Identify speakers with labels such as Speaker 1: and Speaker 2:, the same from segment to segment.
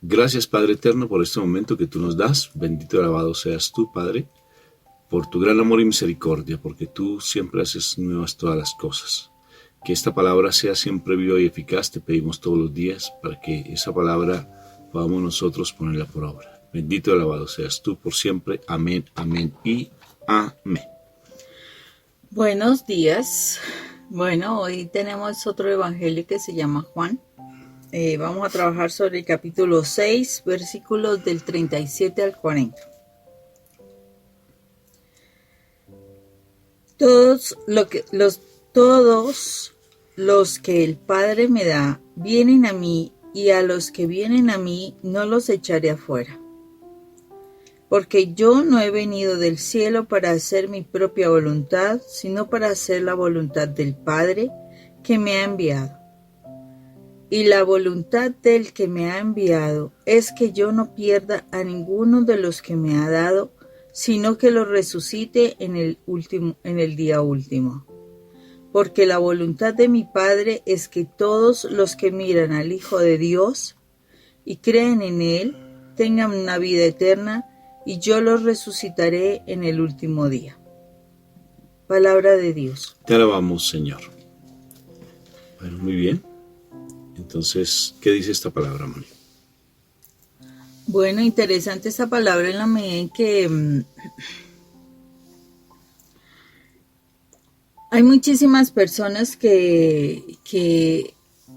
Speaker 1: Gracias, Padre eterno, por este momento que tú nos das. Bendito y alabado seas tú, Padre, por tu gran amor y misericordia, porque tú siempre haces nuevas todas las cosas. Que esta palabra sea siempre viva y eficaz, te pedimos todos los días, para que esa palabra podamos nosotros ponerla por obra. Bendito y alabado seas tú por siempre. Amén, amén y amén.
Speaker 2: Buenos días. Bueno, hoy tenemos otro evangelio que se llama Juan. Vamos a trabajar sobre el capítulo 6, versículos del 37 al 40. Todos los que el Padre me da vienen a mí, y a los que vienen a mí no los echaré afuera. Porque yo no he venido del cielo para hacer mi propia voluntad, sino para hacer la voluntad del Padre que me ha enviado. Y la voluntad del que me ha enviado es que yo no pierda a ninguno de los que me ha dado, sino que lo resucite en el día último. Porque la voluntad de mi Padre es que todos los que miran al Hijo de Dios y creen en Él tengan una vida eterna, y yo los resucitaré en el último día. Palabra de Dios.
Speaker 1: Te alabamos, Señor. Bueno, muy bien. Entonces, ¿qué dice esta palabra, Moni?
Speaker 2: Bueno, interesante esta palabra en la medida en que hay muchísimas personas que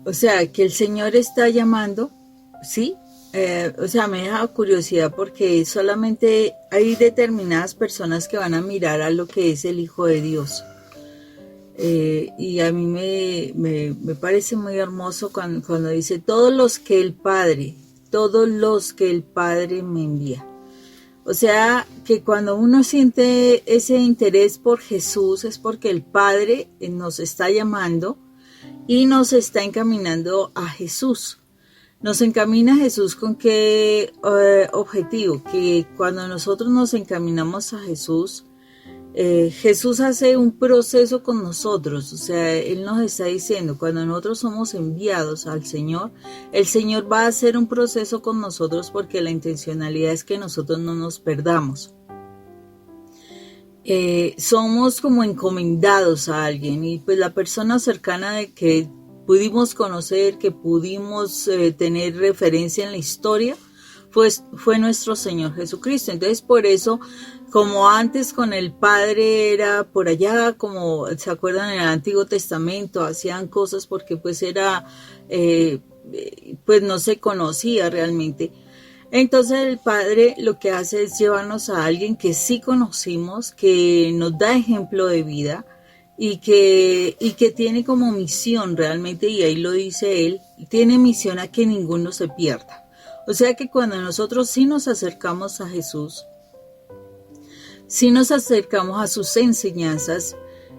Speaker 2: el Señor está llamando, ¿sí? Me deja curiosidad porque solamente hay determinadas personas que van a mirar a lo que es el Hijo de Dios. Y a mí me parece muy hermoso cuando dice todos los que el Padre me envía. O sea, que cuando uno siente ese interés por Jesús es porque el Padre nos está llamando y nos está encaminando a Jesús. Nos encamina a Jesús con qué objetivo, que cuando nosotros nos encaminamos a Jesús, Jesús hace un proceso con nosotros. O sea, Él nos está diciendo, cuando nosotros somos enviados al Señor, el Señor va a hacer un proceso con nosotros porque la intencionalidad es que nosotros no nos perdamos. Somos como encomendados a alguien, y pues la persona cercana de que pudimos conocer, que pudimos tener referencia en la historia, pues fue nuestro Señor Jesucristo. Entonces, por eso, como antes con el Padre era por allá, como se acuerdan en el Antiguo Testamento, hacían cosas porque pues era, pues no se conocía realmente. Entonces el Padre lo que hace es llevarnos a alguien que sí conocimos, que nos da ejemplo de vida y que tiene como misión realmente, y ahí lo dice Él, tiene misión a que ninguno se pierda. O sea que cuando nosotros sí nos acercamos a Jesús, sí nos acercamos a sus enseñanzas,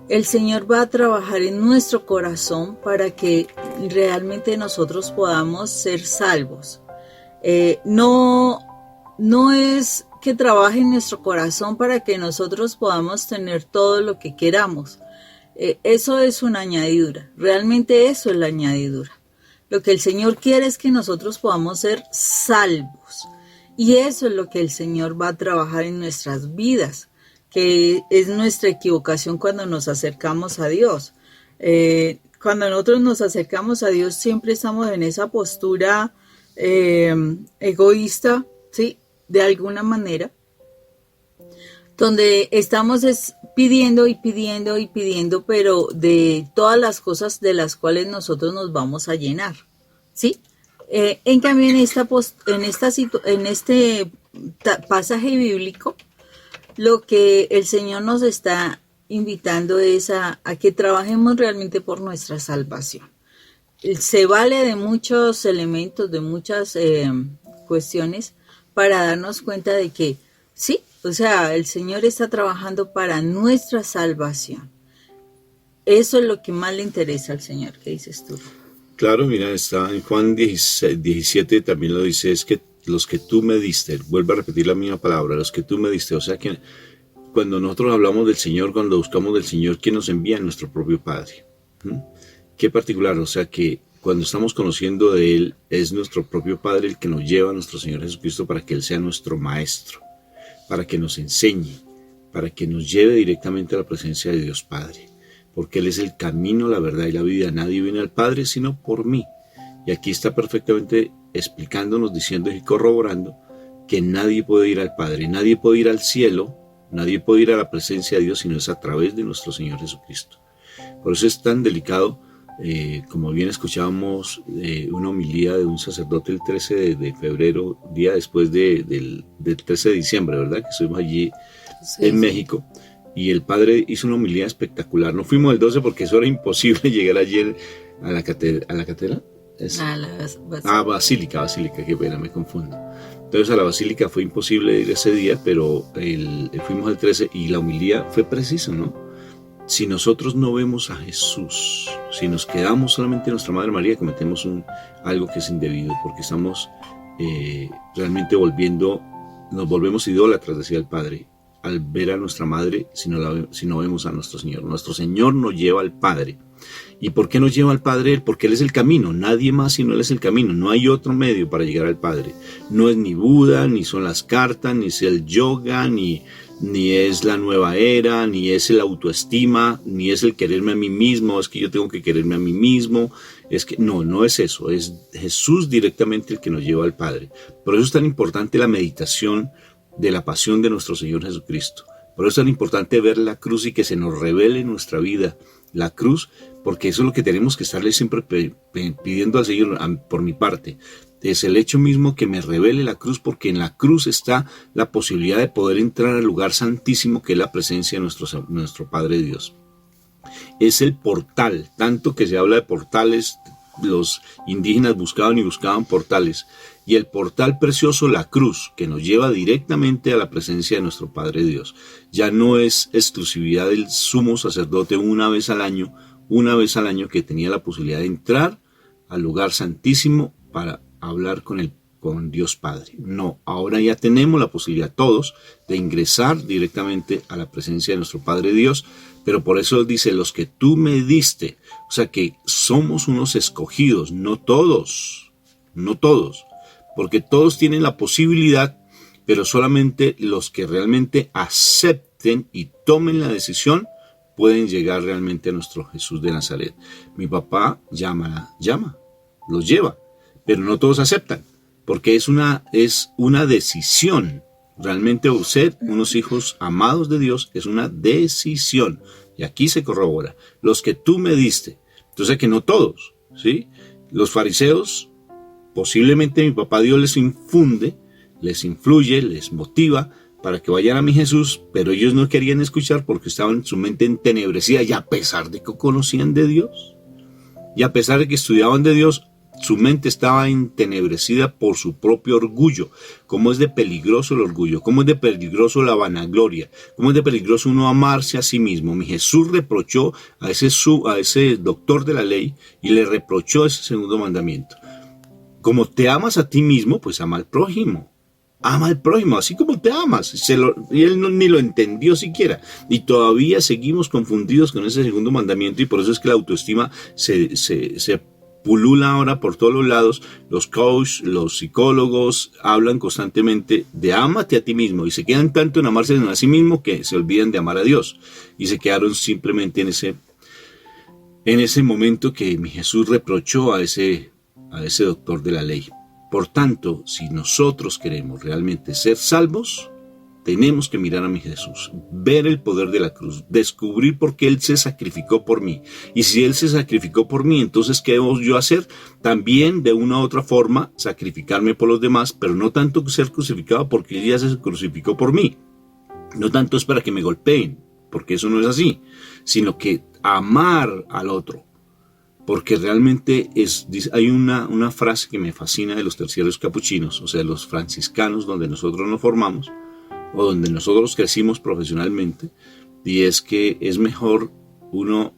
Speaker 2: el Señor va a trabajar en nuestro corazón para que realmente nosotros podamos ser salvos. No es que trabaje en nuestro corazón para que nosotros podamos tener todo lo que queramos. Eso es una añadidura. Realmente eso es la añadidura. Lo que el Señor quiere es que nosotros podamos ser salvos. Y eso es lo que el Señor va a trabajar en nuestras vidas, que es nuestra equivocación cuando nos acercamos a Dios. Cuando nosotros nos acercamos a Dios, siempre estamos en esa postura egoísta, ¿sí? De alguna manera, donde estamos pidiendo y pidiendo y pidiendo, pero de todas las cosas de las cuales nosotros nos vamos a llenar, ¿sí? En cambio, en este pasaje bíblico, lo que el Señor nos está invitando es a que trabajemos realmente por nuestra salvación. Se vale de muchos elementos, de muchas cuestiones, para darnos cuenta de que sí, o sea, el Señor está trabajando para nuestra salvación. Eso es lo que más le interesa al Señor. ¿Qué dices tú?
Speaker 1: Claro, mira, está en Juan 17 también lo dice, es que los que tú me diste, vuelve a repetir la misma palabra, los que tú me diste. O sea que cuando nosotros hablamos del Señor, cuando buscamos del Señor, ¿quién nos envía? Nuestro propio Padre. ¿Qué particular? O sea que cuando estamos conociendo de Él, es nuestro propio Padre el que nos lleva a nuestro Señor Jesucristo para que Él sea nuestro Maestro, para que nos enseñe, para que nos lleve directamente a la presencia de Dios Padre, porque Él es el camino, la verdad y la vida. Nadie viene al Padre sino por mí. Y aquí está perfectamente explicándonos, diciendo y corroborando que nadie puede ir al Padre, nadie puede ir al cielo, nadie puede ir a la presencia de Dios sino es a través de nuestro Señor Jesucristo. Por eso es tan delicado, como bien escuchábamos una homilía de un sacerdote el 13 de febrero, día después del 13 de diciembre, ¿verdad? Que estuvimos allí en México, y el padre hizo una homilía espectacular. No fuimos el 12 porque eso era imposible llegar ayer a la catedral. Basílica, qué pena, me confundo. Entonces a la Basílica fue imposible ir ese día, pero fuimos al 13 y la homilía fue precisa, ¿no? Si nosotros no vemos a Jesús, si nos quedamos solamente en nuestra Madre María, cometemos algo que es indebido, porque estamos realmente nos volvemos idólatras, decía el Padre, al ver a nuestra Madre si no vemos a nuestro Señor. Nuestro Señor nos lleva al Padre. ¿Y por qué nos lleva al Padre Él? Porque Él es el camino, nadie más sino Él es el camino. No hay otro medio para llegar al Padre. No es ni Buda, ni son las cartas, ni es el yoga, ni es la nueva era, ni es el autoestima, ni es el quererme a mí mismo, es que yo tengo que quererme a mí mismo. No es eso, es Jesús directamente el que nos lleva al Padre. Por eso es tan importante la meditación de la pasión de nuestro Señor Jesucristo. Por eso es tan importante ver la cruz y que se nos revele en nuestra vida la cruz, porque eso es lo que tenemos que estarle siempre pidiendo al Señor. Por mi parte, es el hecho mismo que me revele la cruz, porque en la cruz está la posibilidad de poder entrar al lugar santísimo que es la presencia de nuestro Padre Dios. Es el portal, tanto que se habla de portales. Los indígenas buscaban y buscaban portales, y el portal precioso, la cruz, que nos lleva directamente a la presencia de nuestro Padre Dios. Ya no es exclusividad del sumo sacerdote una vez al año que tenía la posibilidad de entrar al lugar santísimo para hablar con Dios Padre. No, ahora ya tenemos la posibilidad todos de ingresar directamente a la presencia de nuestro Padre Dios. Pero por eso dice, los que tú me diste, o sea que somos unos escogidos, no todos, porque todos tienen la posibilidad, pero solamente los que realmente acepten y tomen la decisión pueden llegar realmente a nuestro Jesús de Nazaret. Mi papá llama, los lleva, pero no todos aceptan, porque es una decisión. Realmente ser unos hijos amados de Dios es una decisión. Y aquí se corrobora. Los que tú me diste. Entonces que no todos, ¿sí? Los fariseos, posiblemente mi papá Dios les influye, les motiva para que vayan a mi Jesús, pero ellos no querían escuchar porque estaban su mente entenebrecida, y a pesar de que conocían de Dios, y a pesar de que estudiaban de Dios, su mente estaba entenebrecida por su propio orgullo. ¿Cómo es de peligroso el orgullo? ¿Cómo es de peligroso la vanagloria? ¿Cómo es de peligroso uno amarse a sí mismo? Mi Jesús reprochó a ese doctor de la ley y le reprochó ese segundo mandamiento. Como te amas a ti mismo, pues ama al prójimo. Ama al prójimo, así como te amas. Y él ni lo entendió siquiera. Y todavía seguimos confundidos con ese segundo mandamiento, y por eso es que la autoestima se pulula ahora por todos los lados. Los coaches, los psicólogos hablan constantemente de ámate a ti mismo, y se quedan tanto en amarse a sí mismo que se olvidan de amar a Dios, y se quedaron simplemente en ese momento que mi Jesús reprochó a ese doctor de la ley. Por tanto, si nosotros queremos realmente ser salvos, tenemos que mirar a mi Jesús, ver el poder de la cruz, descubrir por qué Él se sacrificó por mí. Y si Él se sacrificó por mí, entonces ¿qué debo yo hacer? También, de una u otra forma, sacrificarme por los demás, pero no tanto ser crucificado porque Él ya se crucificó por mí. No tanto es para que me golpeen, porque eso no es así, sino que amar al otro. Porque realmente hay una frase que me fascina de los terciarios capuchinos, o sea, de los franciscanos, donde nosotros nos formamos, o donde nosotros crecimos profesionalmente, y es que es mejor uno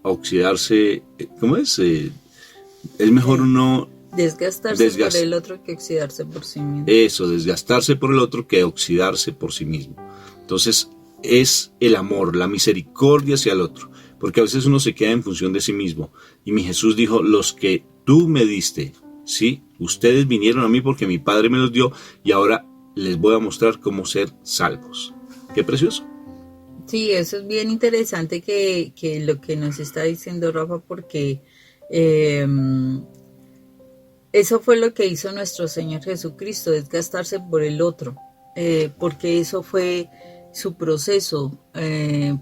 Speaker 1: oxidarse, ¿cómo es? Es mejor uno
Speaker 2: desgastarse por el otro que oxidarse por sí mismo.
Speaker 1: Eso, desgastarse por el otro que oxidarse por sí mismo. Entonces es el amor, la misericordia hacia el otro. Porque a veces uno se queda en función de sí mismo. Y mi Jesús dijo, los que tú me diste, ¿sí? Ustedes vinieron a mí porque mi Padre me los dio y ahora les voy a mostrar cómo ser salvos. ¡Qué precioso!
Speaker 2: Sí, eso es bien interesante que lo que nos está diciendo Rafa, porque eh, eso fue lo que hizo nuestro Señor Jesucristo, desgastarse por el otro, porque eso fue su proceso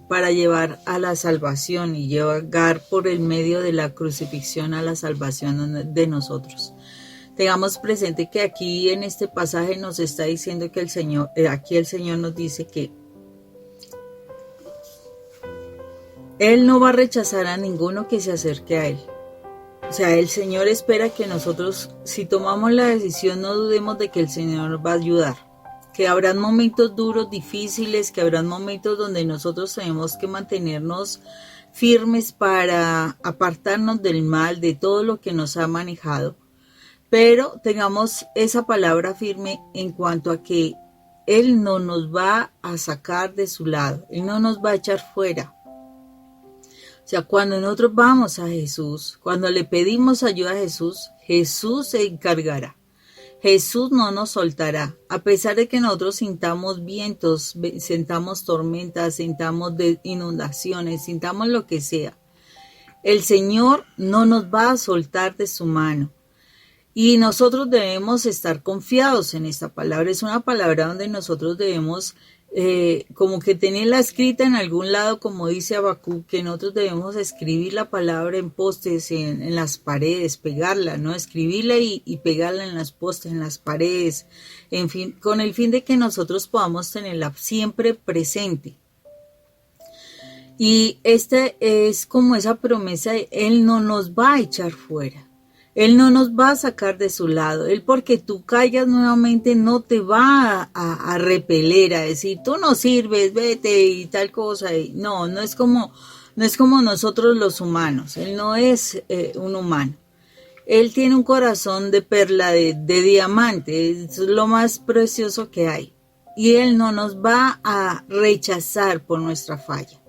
Speaker 2: para llevar a la salvación y llegar por el medio de la crucifixión a la salvación de nosotros. Tengamos presente que aquí en este pasaje nos está diciendo que el Señor, aquí el Señor nos dice que Él no va a rechazar a ninguno que se acerque a Él. O sea, el Señor espera que nosotros, si tomamos la decisión, no dudemos de que el Señor nos va a ayudar. Que habrán momentos duros, difíciles, que habrán momentos donde nosotros tenemos que mantenernos firmes para apartarnos del mal, de todo lo que nos ha manejado. Pero tengamos esa palabra firme en cuanto a que Él no nos va a sacar de su lado, Él no nos va a echar fuera. O sea, cuando nosotros vamos a Jesús, cuando le pedimos ayuda a Jesús, Jesús se encargará. Jesús no nos soltará. A pesar de que nosotros sintamos vientos, sintamos tormentas, sintamos inundaciones, sintamos lo que sea, el Señor no nos va a soltar de su mano. Y nosotros debemos estar confiados en esta palabra. Es una palabra donde nosotros debemos como que tenerla escrita en algún lado, como dice Habacuc, que nosotros debemos escribir la palabra en postes, en las paredes, pegarla, ¿no? Escribirla y pegarla en las postes, en las paredes, en fin, con el fin de que nosotros podamos tenerla siempre presente. Y esta es como esa promesa, Él no nos va a echar fuera. Él no nos va a sacar de su lado. Él, porque tú caigas nuevamente, no te va a repeler, a decir, tú no sirves, vete y tal cosa. No, no es como nosotros los humanos. Él no es un humano. Él tiene un corazón de perla, de diamante. Es lo más precioso que hay. Y Él no nos va a rechazar por nuestra falla.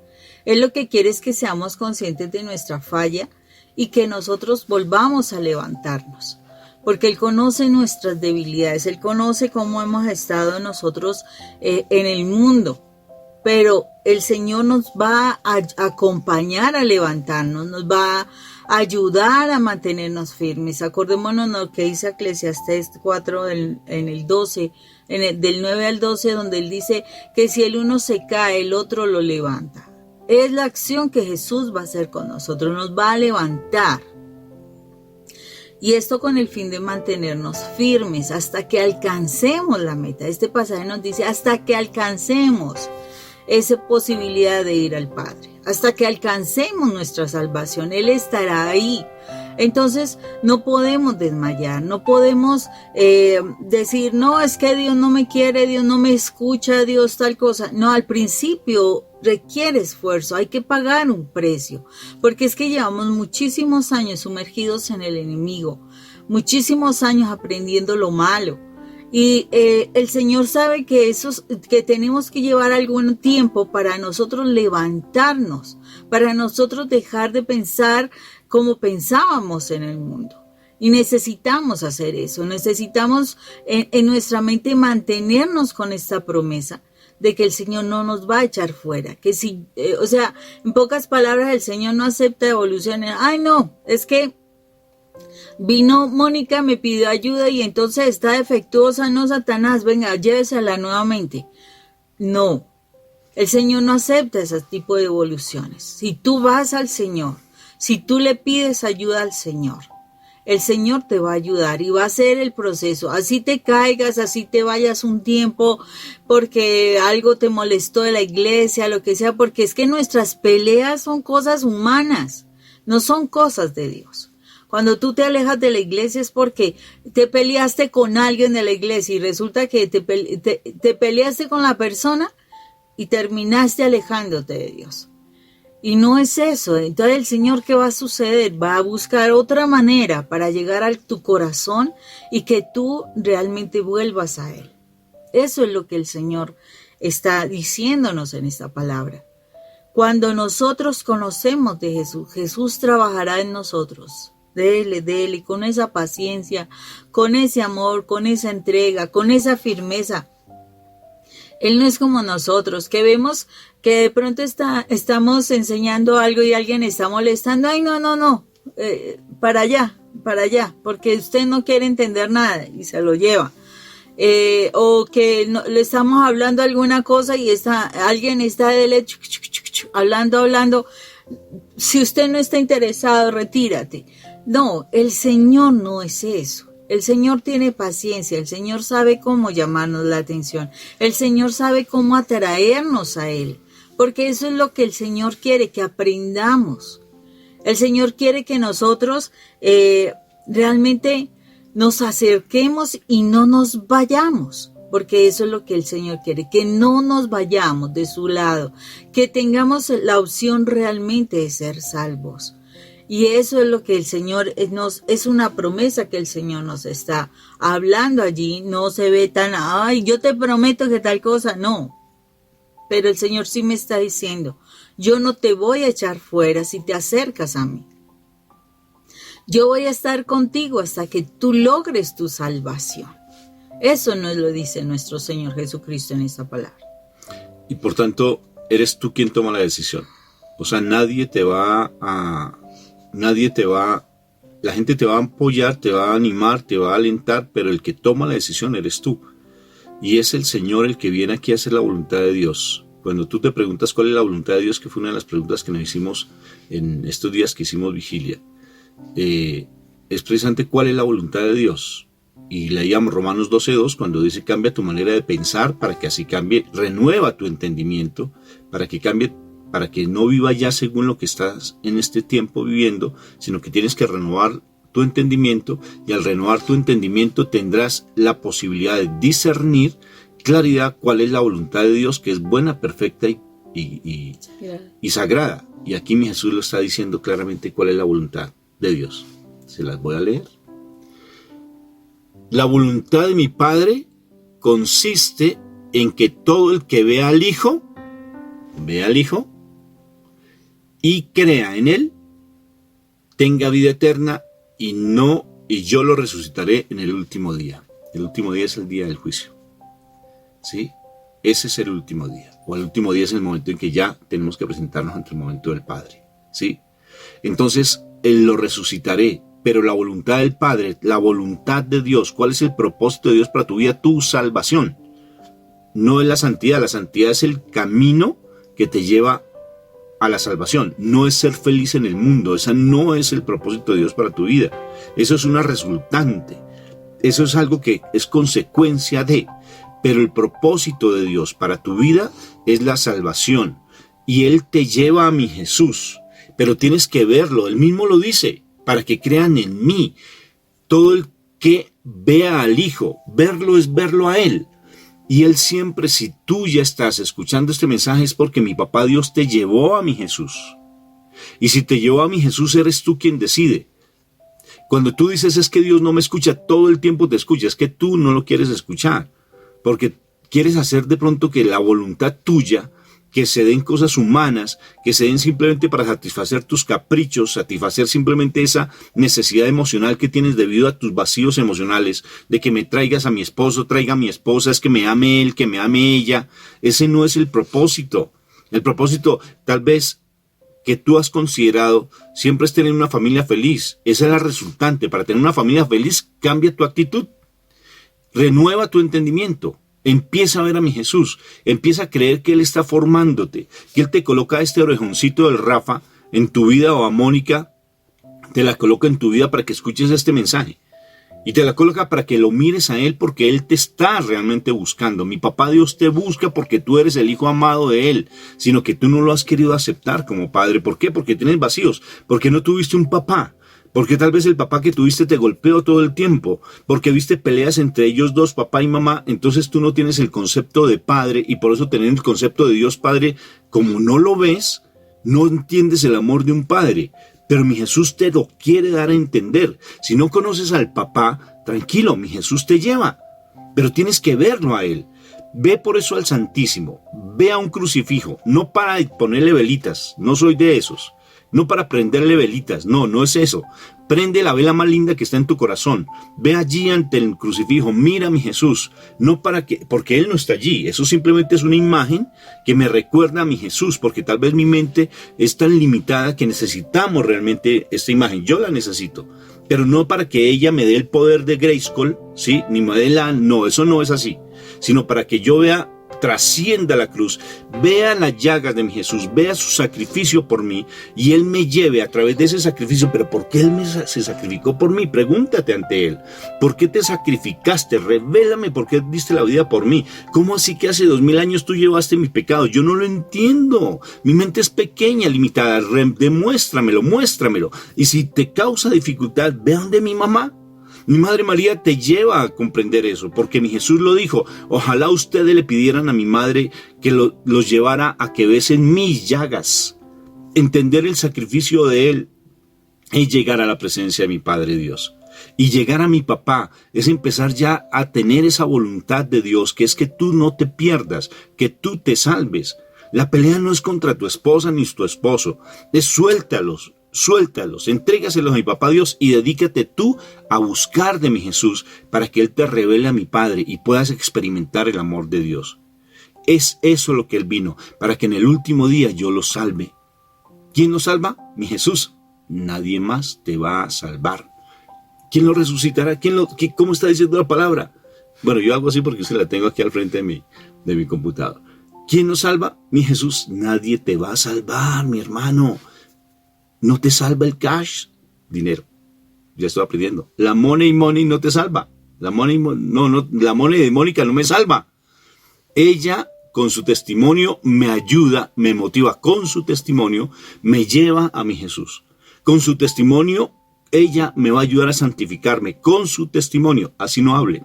Speaker 2: Él lo que quiere es que seamos conscientes de nuestra falla y que nosotros volvamos a levantarnos, porque Él conoce nuestras debilidades, Él conoce cómo hemos estado nosotros en el mundo, pero el Señor nos va a acompañar a levantarnos, nos va a ayudar a mantenernos firmes. Acordémonos lo que dice Eclesiastés 4 en el 12, del 9 al 12, donde Él dice que si el uno se cae, el otro lo levanta. Es la acción que Jesús va a hacer con nosotros, nos va a levantar. Y esto con el fin de mantenernos firmes hasta que alcancemos la meta. Este pasaje nos dice hasta que alcancemos esa posibilidad de ir al Padre. Hasta que alcancemos nuestra salvación, Él estará ahí. Entonces no podemos desmayar, no podemos decir, no, es que Dios no me quiere, Dios no me escucha, Dios tal cosa. No, al principio requiere esfuerzo, hay que pagar un precio, porque es que llevamos muchísimos años sumergidos en el enemigo, muchísimos años aprendiendo lo malo. Y el Señor sabe que tenemos que llevar algún tiempo para nosotros levantarnos, para nosotros dejar de pensar como pensábamos en el mundo. Y necesitamos hacer eso, necesitamos en nuestra mente mantenernos con esta promesa de que el Señor no nos va a echar fuera, que si, o sea, en pocas palabras, el Señor no acepta devoluciones. Ay, no, es que vino Mónica, me pidió ayuda y entonces está defectuosa, no, Satanás, venga, llévesela nuevamente. No, el Señor no acepta ese tipo de devoluciones. Si tú vas al Señor, si tú le pides ayuda al Señor, el Señor te va a ayudar y va a hacer el proceso. Así te caigas, así te vayas un tiempo porque algo te molestó de la iglesia, lo que sea, porque es que nuestras peleas son cosas humanas, no son cosas de Dios. Cuando tú te alejas de la iglesia es porque te peleaste con alguien de la iglesia y resulta que te peleaste con la persona y terminaste alejándote de Dios. Y no es eso. Entonces el Señor, ¿qué va a suceder? Va a buscar otra manera para llegar a tu corazón y que tú realmente vuelvas a Él. Eso es lo que el Señor está diciéndonos en esta palabra. Cuando nosotros conocemos de Jesús, Jesús trabajará en nosotros. Dele, con esa paciencia, con ese amor, con esa entrega, con esa firmeza. Él no es como nosotros, que vemos que de pronto estamos enseñando algo y alguien está molestando. Ay, no, para allá, porque usted no quiere entender nada y se lo lleva. O que le estamos hablando alguna cosa y alguien está hablando. Si usted no está interesado, retírate. No, el Señor no es eso. El Señor tiene paciencia, el Señor sabe cómo llamarnos la atención, el Señor sabe cómo atraernos a Él, porque eso es lo que el Señor quiere, que aprendamos. El Señor quiere que nosotros realmente nos acerquemos y no nos vayamos, porque eso es lo que el Señor quiere, que no nos vayamos de su lado, que tengamos la opción realmente de ser salvos. Y eso es lo que el Señor es una promesa que el Señor nos está hablando allí. No se ve tan, ay, yo te prometo que tal cosa, no. Pero el Señor sí me está diciendo, yo no te voy a echar fuera si te acercas a mí. Yo voy a estar contigo hasta que tú logres tu salvación. Eso nos lo dice nuestro Señor Jesucristo en esta palabra.
Speaker 1: Y por tanto, eres tú quien toma la decisión. O sea, la gente te va a apoyar, te va a animar, te va a alentar, pero el que toma la decisión eres tú. Y es el Señor el que viene aquí a hacer la voluntad de Dios. Cuando tú te preguntas cuál es la voluntad de Dios, que fue una de las preguntas que nos hicimos en estos días que hicimos vigilia, es precisamente cuál es la voluntad de Dios. Y leíamos Romanos 12:2 cuando dice cambia tu manera de pensar para que así cambie, renueva tu entendimiento, para que cambie, para que no viva ya según lo que estás en este tiempo viviendo, sino que tienes que renovar tu entendimiento, y al renovar tu entendimiento tendrás la posibilidad de discernir claridad cuál es la voluntad de Dios, que es buena, perfecta y sagrada. Y aquí mi Jesús lo está diciendo claramente cuál es la voluntad de Dios. Se las voy a leer. La voluntad de mi Padre consiste en que todo el que vea al Hijo y crea en Él, tenga vida eterna y yo lo resucitaré en el último día. El último día es el día del juicio. ¿Sí? Ese es el último día. O el último día es el momento en que ya tenemos que presentarnos ante el momento del Padre. ¿Sí? Entonces, Él lo resucitaré. Pero la voluntad del Padre, la voluntad de Dios, ¿cuál es el propósito de Dios para tu vida? Tu salvación. No es la santidad es el camino que te lleva a la salvación. No es ser feliz en el mundo, ese no es el propósito de Dios para tu vida. Eso es una resultante, eso es algo que es consecuencia de, pero el propósito de Dios para tu vida es la salvación. Y Él te lleva a mi Jesús, pero tienes que verlo, Él mismo lo dice. Para que crean en mí. Todo el que vea al Hijo, verlo es verlo a Él. Y Él siempre, si tú ya estás escuchando este mensaje, es porque mi papá Dios te llevó a mi Jesús. Y si te llevó a mi Jesús, eres tú quien decide. Cuando tú dices es que Dios no me escucha, todo el tiempo te escucha, es que tú no lo quieres escuchar. Porque quieres hacer de pronto que la voluntad tuya, que se den cosas humanas, que se den simplemente para satisfacer tus caprichos, satisfacer simplemente esa necesidad emocional que tienes debido a tus vacíos emocionales, de que me traigas a mi esposo, traiga a mi esposa, es que me ame él, que me ame ella. Ese no es el propósito. El propósito, tal vez, que tú has considerado, siempre es tener una familia feliz. Esa es la resultante. Para tener una familia feliz, cambia tu actitud. Renueva tu entendimiento. Empieza a ver a mi Jesús, empieza a creer que Él está formándote, que Él te coloca este orejoncito del Rafa en tu vida, o a Mónica te la coloca en tu vida para que escuches este mensaje. Y te la coloca para que lo mires a Él, porque Él te está realmente buscando. Mi papá Dios te busca porque tú eres el hijo amado de Él, sino que tú no lo has querido aceptar como padre. ¿Por qué? Porque tienes vacíos, porque no tuviste un papá. Porque tal vez el papá que tuviste te golpeó todo el tiempo, porque viste peleas entre ellos dos, papá y mamá, entonces tú no tienes el concepto de padre, y por eso tener el concepto de Dios Padre, como no lo ves, no entiendes el amor de un padre. Pero mi Jesús te lo quiere dar a entender. Si no conoces al papá, tranquilo, mi Jesús te lleva, pero tienes que verlo a Él. Ve por eso al Santísimo, ve a un crucifijo, no para ponerle velitas, no soy de esos, no para prenderle velitas, no es eso. Prende la vela más linda que está en tu corazón, ve allí ante el crucifijo, mira a mi Jesús, no porque Él no está allí, eso simplemente es una imagen que me recuerda a mi Jesús, porque tal vez mi mente es tan limitada que necesitamos realmente esta imagen, yo la necesito, pero no para que ella me dé el poder de Grayskull, ¿sí? Ni me dé no, eso no es así, sino para que yo vea, trascienda la cruz, vea las llagas de mi Jesús, vea su sacrificio por mí y Él me lleve a través de ese sacrificio. Pero ¿por qué Él se sacrificó por mí? Pregúntate ante Él, ¿por qué te sacrificaste? Revélame por qué diste la vida por mí. ¿Cómo así que hace 2000 años tú llevaste mi pecado? Yo no lo entiendo, mi mente es pequeña, limitada. Demuéstramelo, muéstramelo. Y si te causa dificultad, ve donde mi mamá. Mi Madre María te lleva a comprender eso, porque mi Jesús lo dijo. Ojalá ustedes le pidieran a mi madre que los llevara a que besen mis llagas. Entender el sacrificio de Él es llegar a la presencia de mi Padre Dios. Y llegar a mi papá es empezar ya a tener esa voluntad de Dios, que es que tú no te pierdas, que tú te salves. La pelea no es contra tu esposa ni tu esposo, es suéltalos, entrégaselos a mi papá Dios y dedícate tú a buscar de mi Jesús para que Él te revele a mi Padre y puedas experimentar el amor de Dios. Es eso lo que Él vino, para que en el último día yo los salve. ¿Quién nos salva? Mi Jesús. Nadie más te va a salvar. ¿Quién lo resucitará? ¿Cómo está diciendo la palabra? Bueno, yo hago así porque se la tengo aquí al frente de mi computador. ¿Quién nos salva? Mi Jesús. Nadie te va a salvar, mi hermano. No te salva el cash, dinero. Ya estoy aprendiendo. La money no te salva. La money de Mónica no me salva. Ella con su testimonio me ayuda, me motiva. Con su testimonio me lleva a mi Jesús. Con su testimonio ella me va a ayudar a santificarme. Con su testimonio, así no hable.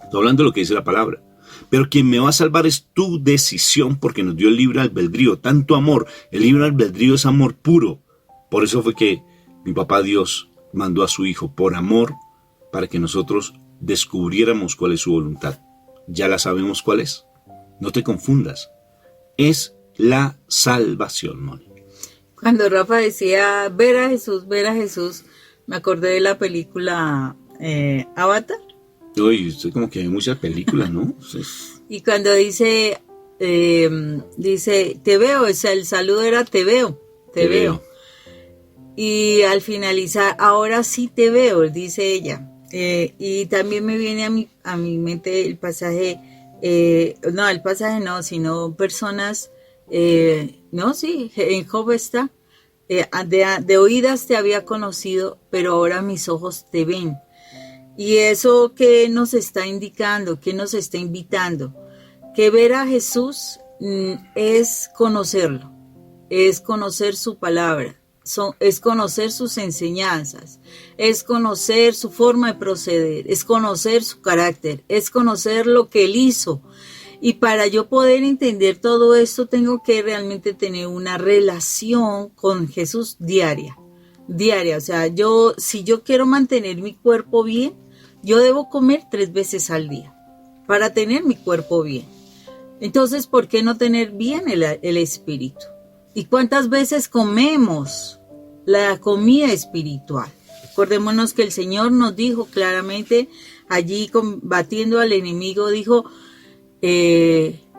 Speaker 1: Estoy hablando de lo que dice la palabra. Pero quien me va a salvar es tu decisión, porque nos dio el libre albedrío. Tanto amor. El libre albedrío es amor puro. Por eso fue que mi papá Dios mandó a su Hijo por amor, para que nosotros descubriéramos cuál es su voluntad. Ya la sabemos cuál es. No te confundas. Es la salvación, Moni.
Speaker 2: Cuando Rafa decía ver a Jesús, me acordé de la película Avatar.
Speaker 1: Uy, usted como que ve muchas películas, ¿no? Sí.
Speaker 2: Y cuando dice, te veo, o sea, el saludo era te veo. Y al finalizar, ahora sí te veo, dice ella. Y también me viene a mi mente el pasaje, sino personas, en Job está, de oídas te había conocido, pero ahora mis ojos te ven. Y eso que nos está indicando, que nos está invitando, que ver a Jesús es conocerlo, es conocer su palabra. Es conocer sus enseñanzas, es conocer su forma de proceder, es conocer su carácter, es conocer lo que Él hizo. Y para yo poder entender todo esto, tengo que realmente tener una relación con Jesús diaria. O sea, si yo quiero mantener mi cuerpo bien, yo debo comer 3 veces al día para tener mi cuerpo bien. Entonces, ¿por qué no tener bien el espíritu? ¿Y cuántas veces comemos la comida espiritual? Acordémonos que el Señor nos dijo claramente, allí combatiendo al enemigo, dijo,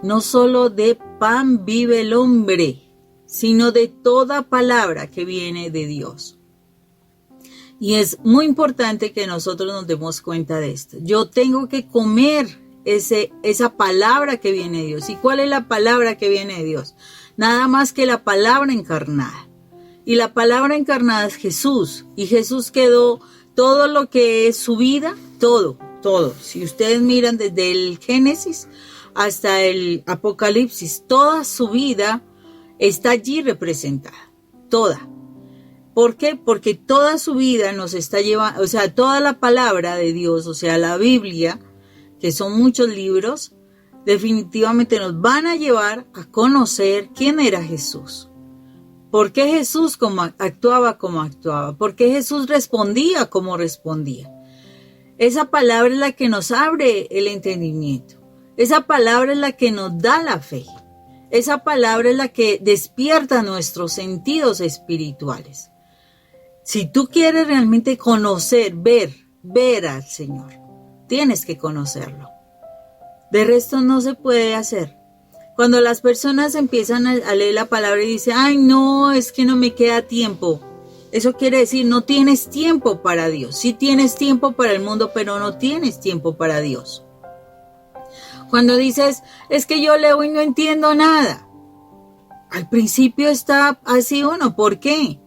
Speaker 2: no solo de pan vive el hombre, sino de toda palabra que viene de Dios. Y es muy importante que nosotros nos demos cuenta de esto. Yo tengo que comer esa palabra que viene de Dios. ¿Y cuál es la palabra que viene de Dios? Nada más que la palabra encarnada. Y la palabra encarnada es Jesús. Y Jesús quedó todo lo que es su vida, todo. Si ustedes miran desde el Génesis hasta el Apocalipsis, toda su vida está allí representada. Toda. ¿Por qué? Porque toda su vida nos está llevando, o sea, toda la palabra de Dios, o sea, la Biblia, que son muchos libros, definitivamente nos van a llevar a conocer quién era Jesús. ¿Por qué Jesús actuaba como actuaba? ¿Por qué Jesús respondía como respondía? Esa palabra es la que nos abre el entendimiento. Esa palabra es la que nos da la fe. Esa palabra es la que despierta nuestros sentidos espirituales. Si tú quieres realmente conocer, ver al Señor, tienes que conocerlo. De resto no se puede hacer. Cuando las personas empiezan a leer la palabra y dicen, ay no, es que no me queda tiempo. Eso quiere decir, no tienes tiempo para Dios. Sí tienes tiempo para el mundo, pero no tienes tiempo para Dios. Cuando dices, es que yo leo y no entiendo nada. Al principio está así uno. ¿Por qué?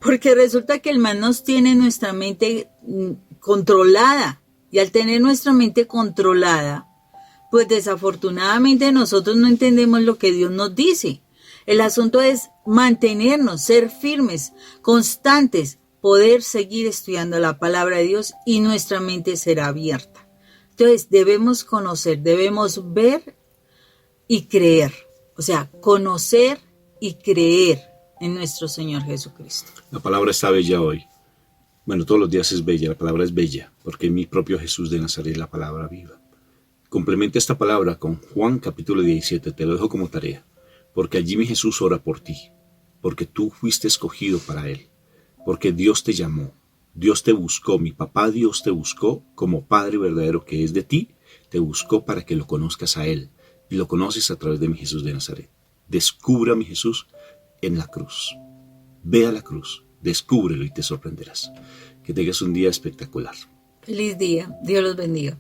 Speaker 2: Porque resulta que el mal nos tiene nuestra mente controlada. Y al tener nuestra mente controlada, pues desafortunadamente nosotros no entendemos lo que Dios nos dice. El asunto es mantenernos, ser firmes, constantes, poder seguir estudiando la palabra de Dios y nuestra mente será abierta. Entonces debemos conocer, debemos ver y creer. O sea, conocer y creer en nuestro Señor Jesucristo.
Speaker 1: La palabra está bella hoy. Bueno, todos los días es bella, la palabra es bella, porque es mi propio Jesús de Nazaret, la palabra viva. Complementa esta palabra con Juan capítulo 17, te lo dejo como tarea, porque allí mi Jesús ora por ti, porque tú fuiste escogido para Él, porque Dios te llamó, Dios te buscó, mi papá Dios te buscó como Padre verdadero que es de ti, te buscó para que lo conozcas a Él, y lo conoces a través de mi Jesús de Nazaret. Descubra a mi Jesús en la cruz, ve a la cruz, descúbrelo y te sorprenderás. Que tengas un día espectacular.
Speaker 2: Feliz día, Dios los bendiga.